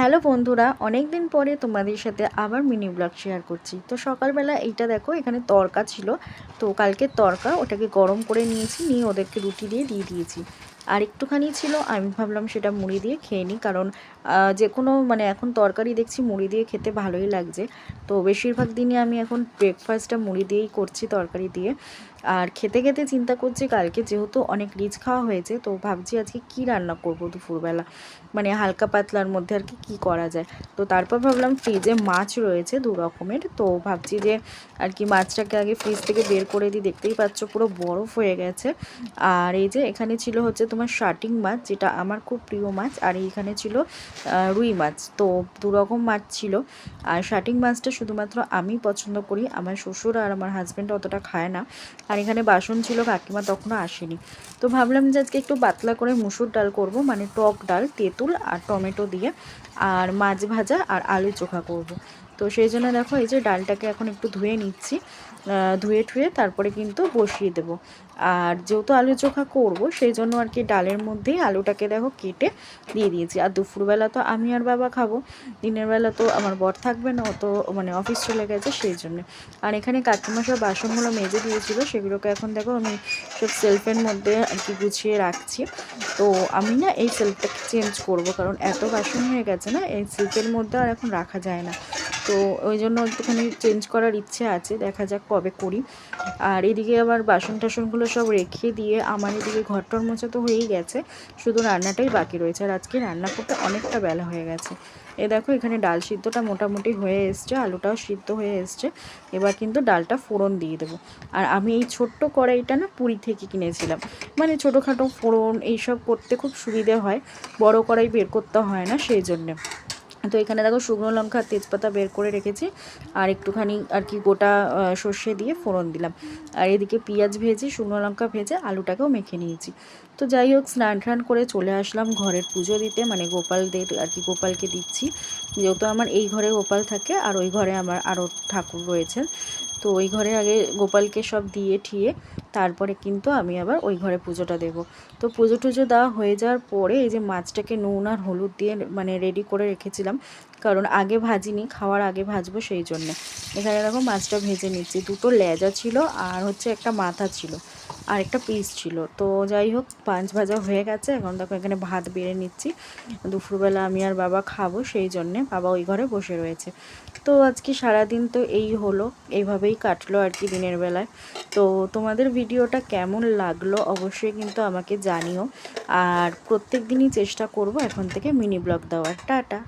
Hello বন্ধুরা, অনেক দিন পরে তোমাদের সাথে আবার মিনি ব্লগ শেয়ার করছি। তো সকালবেলা এইটা দেখো, এখানে তড়কা ছিল। তো কালকের তড়কা, ওটাকে গরম করে নিয়েছি, নিয়ে ওদেরকে রুটি দিয়ে দিয়েছি। আর একটুখানি ছিল, আমি ভাবলাম সেটা মুড়ি দিয়ে খেয়ে নিই, কারণ যে কোনো মানে এখন তরকারি দেখছি মুড়ি দিয়ে খেতে ভালোই লাগছে। তো বেশিরভাগ দিনই আমি এখন ব্রেকফাস্টটা মুড়ি দিয়েই করছি, তরকারি দিয়ে। আর খেতে খেতে চিন্তা করছি, কালকে যেহেতু অনেক রিচ খাওয়া হয়েছে, তো ভাবছি আজকে কি রান্না করব দুপুরবেলা, মানে হালকা পাতলার মধ্যে আর কি করা যায়। তো তারপর ভাবলাম ফ্রিজে মাছ রয়েছে দু রকমের, তো ভাবছি যে আর কি মাছটাকে আগে ফ্রিজ থেকে বের করে দিই। দেখতেই পাচ্ছ পুরো বরফ হয়ে গেছে। আর এই যে এখানে ছিল হচ্ছে তোমার শাটিং মাছ, যেটা আমার খুব প্রিয় মাছ। আর এইখানে ছিল রুই মাছ। তো দু রকম মাছ ছিল। আর শাটিং মাছটা শুধুমাত্র আমি পছন্দ করি, আমার শ্বশুর আর আমার হাজব্যান্ড অতটা খায় না। আর এখানে বাসন ছিল, কাকিমা তখনও আসেনি। তো ভাবলাম যে আজকে একটু পাতলা করে মুসুর ডাল করব, মানে টক ডাল, তেঁতুল আর টমেটো দিয়ে, আর মাছ ভাজা আর আলু চোখা করব। তো সেই জন্য দেখো, এই যে ডালটাকে এখন একটু ধুয়ে নিচ্ছি, ধুয়ে ঠুয়ে তারপরে কিন্তু বসিয়ে দেব। আর যেহেতু আলু চোখা করব, সেই জন্য আর কি ডালের মধ্যেই আলুটাকে দেখো কেটে দিয়ে দিয়েছি। আর দুপুরবেলা তো আমি আর বাবা খাবো, দিনের বেলা তো আমার বর থাকবে না, ও তো মানে অফিস চলে গেছে, সেই জন্য। আর এখানে কাকিমা সব বাসনগুলো মেজে দিয়েছিল, সেগুলোকে এখন দেখো আমি সব সেলফের মধ্যে আর কি গুছিয়ে রাখছি। তো আমি না এই সেলফটাকে চেঞ্জ করব, কারণ এত বাসন হয়ে গেছে না, এই সেলফের মধ্যে আর এখন রাখা যায় না। তো ওই জন্য একটুখানি চেঞ্জ করার ইচ্ছে আছে, দেখা যাক কবে করি। আর এদিকে আবার বাসন টাসনগুলো সব রেখে দিয়ে আমার এদিকে ঘরটর মোছা তো হয়েই গেছে, শুধু রান্নাটাই বাকি রয়েছে। আর আজকে রান্না করতে অনেকটা বেলা হয়ে গেছে। এ দেখো, এখানে ডাল সিদ্ধটা মোটামুটি হয়ে এসছে, আলুটাও সিদ্ধ হয়ে এসছে। এবার কিন্তু ডালটা ফোড়ন দিয়ে দেবো। আর আমি এই ছোট্ট কড়াইটা না পুরী থেকে কিনেছিলাম, মানে ছোটোখাটো ফোড়ন এইসব করতে খুব সুবিধে হয়, বড় কড়াই বের করতে হয় না, সেই জন্যে। তো এখানে দেখো শুকনো লঙ্কা তেজপাতা বের করে রেখেছি, আর একটুখানি আর কি গোটা সর্ষে দিয়ে ফোড়ন দিলাম। আর এদিকে পেঁয়াজ ভেজে, শুকনো লঙ্কা ভেজে আলুটাকেও মেখে নিয়েছি। তো যাই হোক, স্নান টান করে চলে আসলাম ঘরের পুজো দিতে, মানে গোপালদের আর কি, গোপালকে দিচ্ছি। যেহেতু আমার এই ঘরে গোপাল থাকে, আর ওই ঘরে আমার আরও ঠাকুর রয়েছেন। তো ওই ঘরে আগে গোপালকে সব দিয়ে ঠিয়ে তারপরে কিন্তু আমি আবার ওই ঘরে পুজোটা দেব। তো পুজো টুজো দেওয়া হয়ে যাওয়ার পরে এই যে মাছটাকে নুন আর হলুদ দিয়ে মানে রেডি করে রেখেছিলাম, কারণ আগে ভাজিনি, খাওয়ার আগে ভাজবো, সেই জন্যে। এখানে দেখো মাছটা ভেজে নিচ্ছি। দুটো লেজা ছিল, আর হচ্ছে একটা মাথা ছিল, আর একটা পিস ছিল। তো যাই হোক, পাঁচ ভাজা হয়ে গেছে। এখন দেখো এখানে ভাত বেড়ে নিচ্ছি, দুপুরবেলা আমি আর বাবা খাবো, সেই জন্যে বাবা ওই ঘরে বসে রয়েছে। তো আজকে সারাদিন তো এই হলো, এইভাবেই কাটলো আর কি দিনের বেলায়। তো তোমাদের ভিডিওটা কেমন লাগলো অবশ্যই কিন্তু আমাকে জানিও। আর প্রত্যেক দিনই চেষ্টা করব এখন থেকে মিনি ব্লগ দেওয়ার। টাটা।